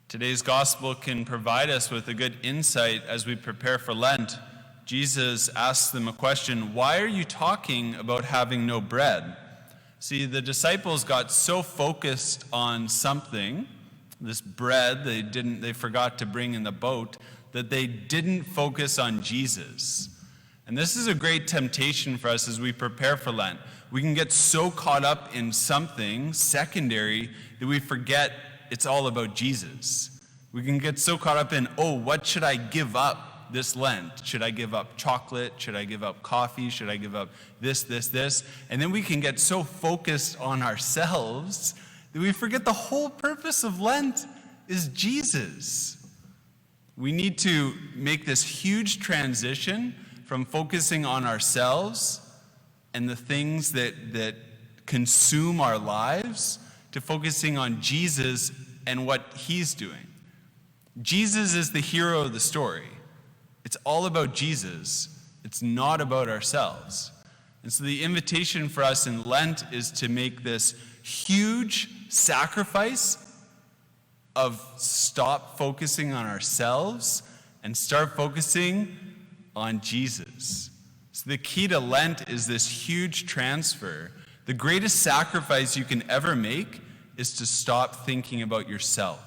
Today's gospel can provide us with a good insight as we prepare for Lent. Jesus asks them a question, "Why are you talking about having no bread?" See, the disciples got so focused on something, this bread they forgot to bring in the boat, that they didn't focus on Jesus. And this is a great temptation for us as we prepare for Lent. We can get so caught up in something secondary that we forget it's all about Jesus. We can get so caught up in, what should I give up this Lent? Should I give up chocolate? Should I give up coffee? Should I give up this? And then we can get so focused on ourselves that we forget the whole purpose of Lent is Jesus. We need to make this huge transition from focusing on ourselves and the things that consume our lives to focusing on Jesus and what he's doing. Jesus is the hero of the story. It's all about Jesus. It's not about ourselves. And so the invitation for us in Lent is to make this huge sacrifice of stop focusing on ourselves and start focusing on Jesus. So the key to Lent is this huge transfer. The greatest sacrifice you can ever make is to stop thinking about yourself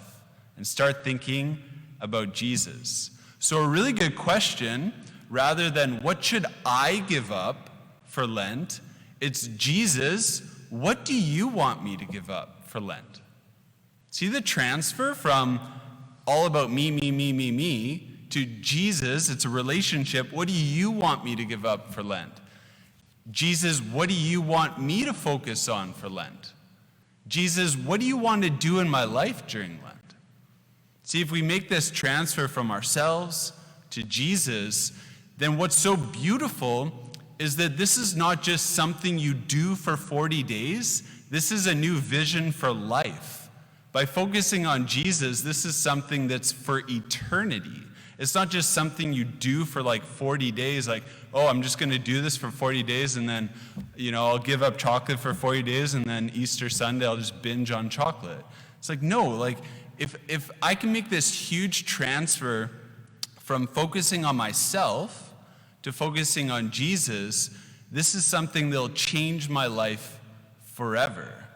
and start thinking about Jesus. So a really good question, rather than what should I give up for Lent, it's Jesus, what do you want me to give up for Lent? See the transfer from all about me, to Jesus, it's a relationship. What do you want me to give up for Lent? Jesus, what do you want me to focus on for Lent? Jesus, what do you want to do in my life during Lent? See, if we make this transfer from ourselves to Jesus, then what's so beautiful is that this is not just something you do for 40 days. This is a new vision for life. By focusing on Jesus, this is something that's for eternity. It's not just something you do for like 40 days, like, I'm just going to do this for 40 days and then, I'll give up chocolate for 40 days and then Easter Sunday I'll just binge on chocolate. It's like, no, like if I can make this huge transfer from focusing on myself to focusing on Jesus, this is something that'll change my life forever.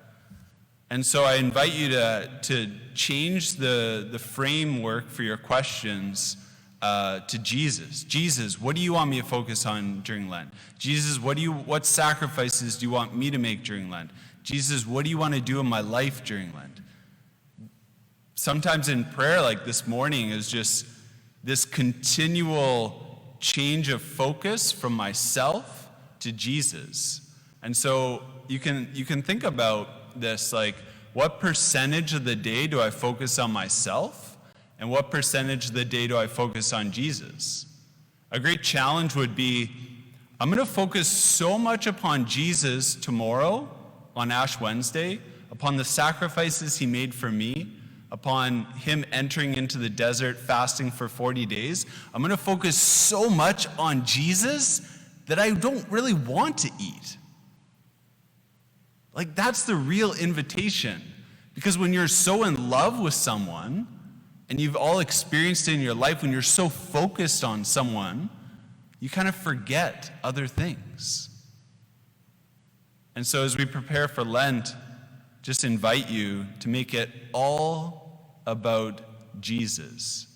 And so I invite you to change the framework for your questions to Jesus. Jesus, what do you want me to focus on during Lent? Jesus, what sacrifices do you want me to make during Lent? Jesus, what do you want to do in my life during Lent? Sometimes in prayer, like this morning, is just this continual change of focus from myself to Jesus. And so you can think about this, like, what percentage of the day do I focus on myself? And what percentage of the day do I focus on Jesus? A great challenge would be, I'm going to focus so much upon Jesus tomorrow on Ash Wednesday, upon the sacrifices he made for me, upon him entering into the desert fasting for 40 days. I'm going to focus so much on Jesus that I don't really want to eat. Like, that's the real invitation. Because when you're so in love with someone, and you've all experienced it in your life, when you're so focused on someone, you kind of forget other things. And so as we prepare for Lent, just invite you to make it all about Jesus.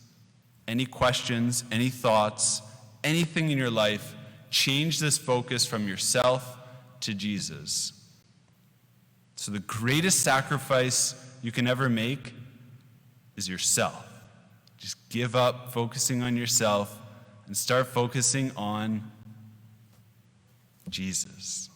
Any questions, any thoughts, anything in your life, change this focus from yourself to Jesus. So the greatest sacrifice you can ever make is yourself. Just give up focusing on yourself and start focusing on Jesus.